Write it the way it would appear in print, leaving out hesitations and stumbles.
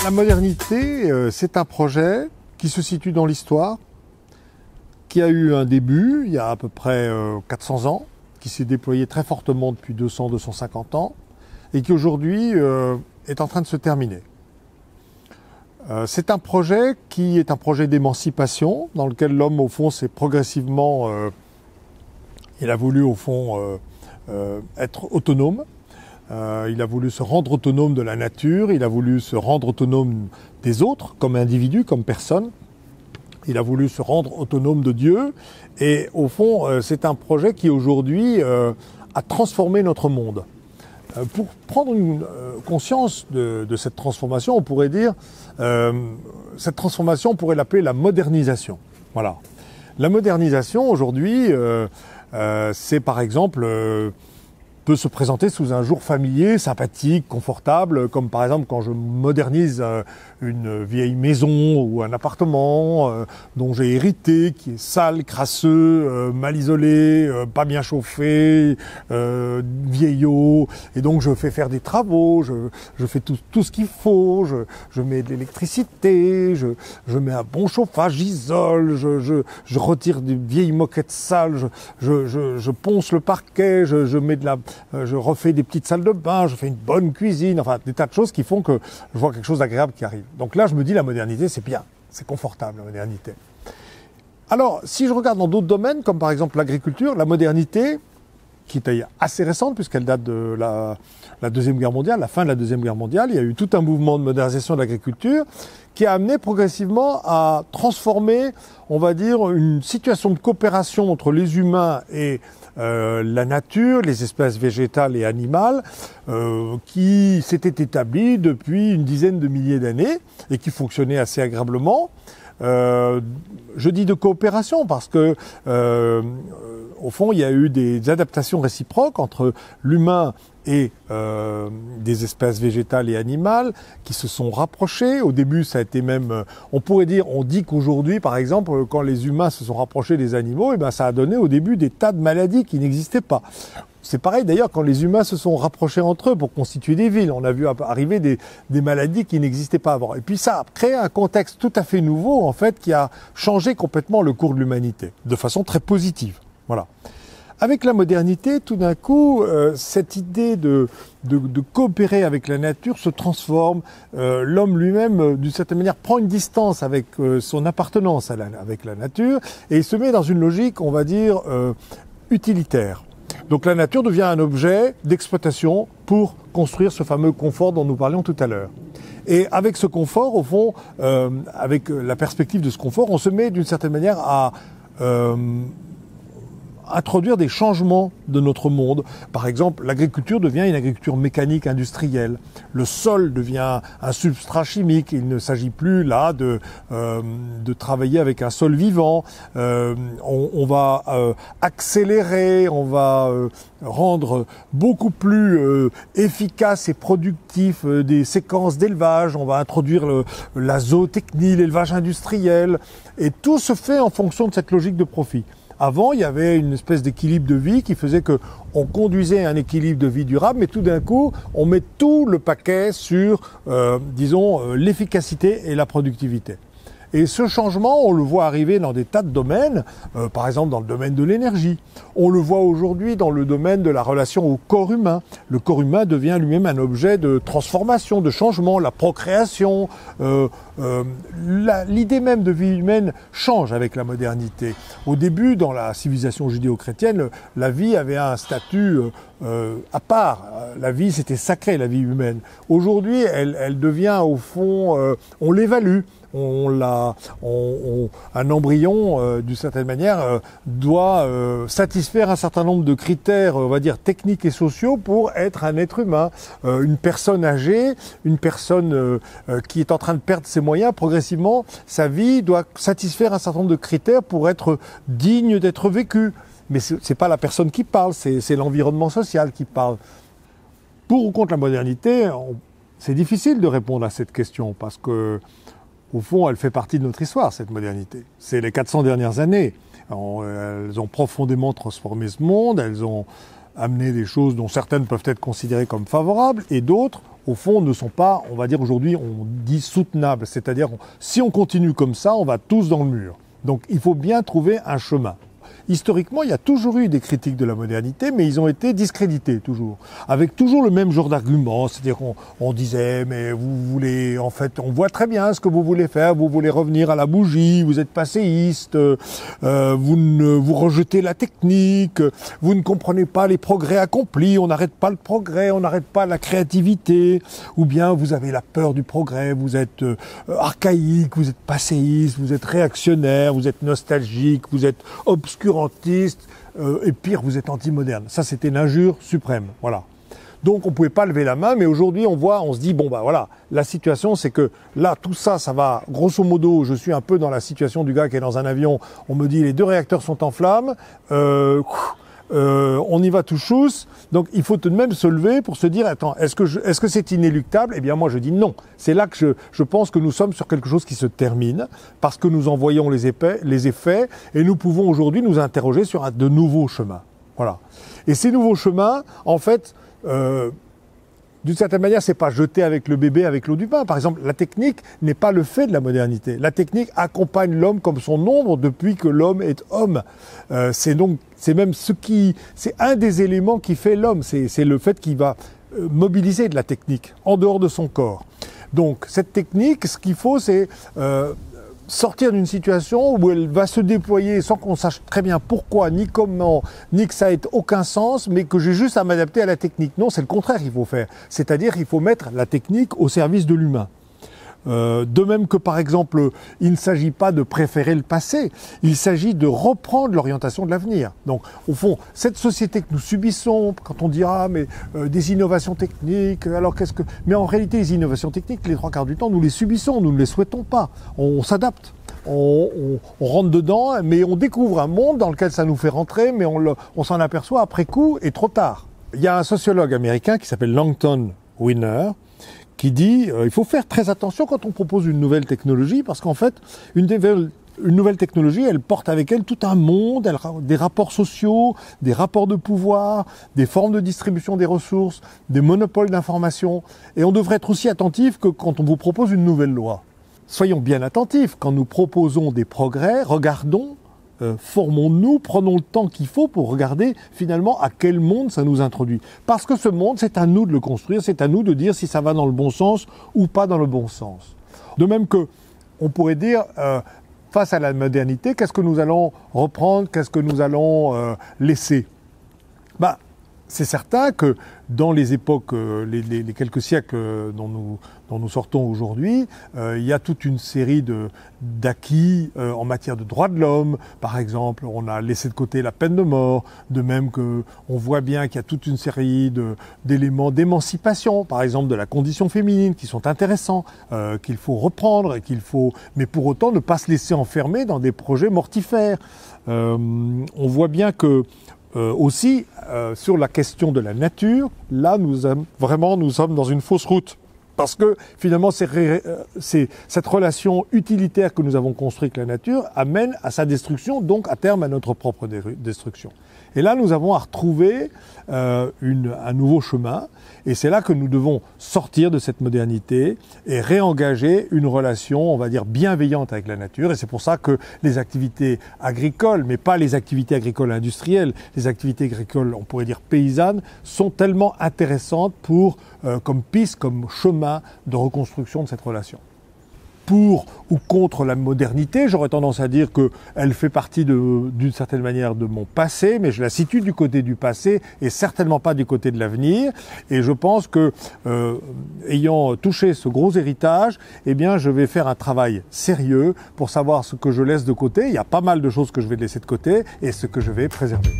La modernité, c'est un projet qui se situe dans l'histoire, qui a eu un début il y a à peu près 400 ans, qui s'est déployé très fortement depuis 200-250 ans, et qui aujourd'hui est en train de se terminer. C'est un projet qui est un projet d'émancipation, dans lequel l'homme, au fond, s'est progressivement... il a voulu, au fond, être autonome. Il a voulu se rendre autonome de la nature, il a voulu se rendre autonome des autres, comme individu, comme personne. Il a voulu se rendre autonome de Dieu. Et au fond, c'est un projet qui, aujourd'hui, a transformé notre monde. Pour prendre une conscience de cette transformation, on pourrait dire, cette transformation, on pourrait l'appeler la modernisation. Voilà. La modernisation, aujourd'hui, c'est par exemple... peut se présenter sous un jour familier, sympathique, confortable, comme par exemple quand je modernise une vieille maison ou un appartement dont j'ai hérité, qui est sale, crasseux, mal isolé, pas bien chauffé, vieillot, et donc je fais faire des travaux, je fais tout ce qu'il faut, je mets de l'électricité, je mets un bon chauffage, j'isole, je retire des vieilles moquettes sales, je ponce le parquet, je mets je refais des petites salles de bain, je fais une bonne cuisine, enfin des tas de choses qui font que je vois quelque chose d'agréable qui arrive. Donc là, je me dis la modernité, c'est bien, c'est confortable la modernité. Alors, si je regarde dans d'autres domaines, comme par exemple l'agriculture, la modernité, qui est assez récente puisqu'elle date de la Deuxième Guerre mondiale, la fin de la Deuxième Guerre mondiale, il y a eu tout un mouvement de modernisation de l'agriculture qui a amené progressivement à transformer, on va dire, une situation de coopération entre les humains et la nature, les espèces végétales et animales, qui s'était établie depuis une dizaine de milliers d'années et qui fonctionnait assez agréablement. Je dis de coopération parce que, au fond, il y a eu des adaptations réciproques entre l'humain et des espèces végétales et animales qui se sont rapprochées. Au début, ça a été même... on dit qu'aujourd'hui, par exemple, quand les humains se sont rapprochés des animaux, eh ben, ça a donné au début des tas de maladies qui n'existaient pas. C'est pareil d'ailleurs quand les humains se sont rapprochés entre eux pour constituer des villes. On a vu arriver des maladies qui n'existaient pas avant. Et puis ça a créé un contexte tout à fait nouveau, en fait, qui a changé complètement le cours de l'humanité, de façon très positive. Voilà. Avec la modernité, tout d'un coup, cette idée de coopérer avec la nature se transforme. L'homme lui-même, d'une certaine manière, prend une distance avec son appartenance avec la nature et il se met dans une logique, on va dire, utilitaire. Donc la nature devient un objet d'exploitation pour construire ce fameux confort dont nous parlions tout à l'heure. Et avec ce confort, au fond, avec la perspective de ce confort, on se met d'une certaine manière à introduire des changements de notre monde. Par exemple, l'agriculture devient une agriculture mécanique industrielle. Le sol devient un substrat chimique. Il ne s'agit plus là de travailler avec un sol vivant. On va accélérer, on va rendre beaucoup plus efficace et productif des séquences d'élevage. On va introduire la zootechnie, l'élevage industriel. Et tout se fait en fonction de cette logique de profit. Avant, il y avait une espèce d'équilibre de vie qui faisait que on conduisait un équilibre de vie durable, mais tout d'un coup, on met tout le paquet sur, disons, l'efficacité et la productivité. Et ce changement, on le voit arriver dans des tas de domaines, par exemple dans le domaine de l'énergie. On le voit aujourd'hui dans le domaine de la relation au corps humain. Le corps humain devient lui-même un objet de transformation, de changement, la procréation. L'idée même de vie humaine change avec la modernité. Au début, dans la civilisation judéo-chrétienne, la vie avait un statut à part. La vie, c'était sacré, la vie humaine. Aujourd'hui, elle devient, au fond, on l'évalue. Un embryon, d'une certaine manière, doit satisfaire un certain nombre de critères, on va dire, techniques et sociaux pour être un être humain. Une personne âgée, une personne qui est en train de perdre ses moyens, progressivement, sa vie doit satisfaire un certain nombre de critères pour être digne d'être vécue. Mais c'est pas la personne qui parle, c'est l'environnement social qui parle. Pour ou contre la modernité, c'est difficile de répondre à cette question parce que au fond, elle fait partie de notre histoire, cette modernité. C'est les 400 dernières années. Elles ont profondément transformé ce monde, elles ont amené des choses dont certaines peuvent être considérées comme favorables et d'autres au fond, ne sont pas, on va dire aujourd'hui, on dit soutenables. C'est-à-dire, si on continue comme ça, on va tous dans le mur. Donc, il faut bien trouver un chemin. Historiquement, il y a toujours eu des critiques de la modernité, mais ils ont été discrédités toujours, avec toujours le même genre d'argument, c'est-à-dire qu'on disait, mais vous voulez, en fait, on voit très bien ce que vous voulez faire, vous voulez revenir à la bougie, vous êtes passéiste, vous rejetez la technique, vous ne comprenez pas les progrès accomplis, on n'arrête pas le progrès, on n'arrête pas la créativité, ou bien vous avez la peur du progrès, vous êtes archaïque, vous êtes passéiste, vous êtes réactionnaire, vous êtes nostalgique, vous êtes obscurantiste, et pire, vous êtes anti-moderne. Ça, c'était l'injure suprême. Voilà. Donc, on ne pouvait pas lever la main, mais aujourd'hui, on se dit, bon, bah voilà, la situation, c'est que là, tout ça, ça va, grosso modo, je suis un peu dans la situation du gars qui est dans un avion, on me dit, les 2 réacteurs sont en flammes, on y va tout chousse, donc il faut tout de même se lever pour se dire, attends, est-ce que c'est inéluctable? Eh bien moi je dis non. C'est là que je pense que nous sommes sur quelque chose qui se termine, parce que nous en voyons les effets, et nous pouvons aujourd'hui nous interroger sur de nouveaux chemins. Voilà. Et ces nouveaux chemins, en fait, d'une certaine manière, c'est pas jeter avec le bébé avec l'eau du bain. Par exemple, la technique n'est pas le fait de la modernité. La technique accompagne l'homme comme son ombre depuis que l'homme est homme. C'est même c'est un des éléments qui fait l'homme. C'est le fait qu'il va mobiliser de la technique en dehors de son corps. Donc, cette technique, ce qu'il faut, c'est sortir d'une situation où elle va se déployer sans qu'on sache très bien pourquoi, ni comment, ni que ça ait aucun sens, mais que j'ai juste à m'adapter à la technique. Non, c'est le contraire qu'il faut faire. C'est-à-dire qu'il faut mettre la technique au service de l'humain. De même que, par exemple, il ne s'agit pas de préférer le passé, il s'agit de reprendre l'orientation de l'avenir. Donc, au fond, cette société que nous subissons, quand on dira, mais des innovations techniques, alors qu'est-ce que... Mais en réalité, les innovations techniques, les 3/4 du temps, nous les subissons, nous ne les souhaitons pas. On s'adapte. On rentre dedans, mais on découvre un monde dans lequel ça nous fait rentrer, mais on s'en aperçoit après coup et trop tard. Il y a un sociologue américain qui s'appelle Langton Winner, qui dit il faut faire très attention quand on propose une nouvelle technologie, parce qu'en fait, une nouvelle technologie, elle porte avec elle tout un monde, des rapports sociaux, des rapports de pouvoir, des formes de distribution des ressources, des monopoles d'information. Et on devrait être aussi attentif que quand on vous propose une nouvelle loi. Soyons bien attentifs, quand nous proposons des progrès, regardons, formons-nous, prenons le temps qu'il faut pour regarder finalement à quel monde ça nous introduit. Parce que ce monde, c'est à nous de le construire, c'est à nous de dire si ça va dans le bon sens ou pas dans le bon sens. De même que on pourrait dire, face à la modernité, qu'est-ce que nous allons reprendre, qu'est-ce que nous allons laisser? C'est certain que dans les époques, les quelques siècles dont nous sortons aujourd'hui, il y a toute une série d'acquis en matière de droits de l'homme. Par exemple, on a laissé de côté la peine de mort, de même que on voit bien qu'il y a toute une série d'éléments d'émancipation, par exemple de la condition féminine, qui sont intéressants, qu'il faut reprendre, mais pour autant ne pas se laisser enfermer dans des projets mortifères. On voit bien que aussi, sur la question de la nature, là, nous sommes dans une fausse route. Parce que, finalement, cette relation utilitaire que nous avons construite avec la nature amène à sa destruction, donc à terme à notre propre destruction. Et là, nous avons à retrouver un nouveau chemin. Et c'est là que nous devons sortir de cette modernité et réengager une relation, on va dire, bienveillante avec la nature. Et c'est pour ça que les activités agricoles, mais pas les activités agricoles industrielles, les activités agricoles, on pourrait dire paysannes, sont tellement intéressantes comme piste, comme chemin de reconstruction de cette relation. Pour ou contre la modernité, j'aurais tendance à dire qu'elle fait partie d'une certaine manière de mon passé, mais je la situe du côté du passé et certainement pas du côté de l'avenir. Et je pense que, ayant touché ce gros héritage, eh bien, je vais faire un travail sérieux pour savoir ce que je laisse de côté. Il y a pas mal de choses que je vais laisser de côté et ce que je vais préserver.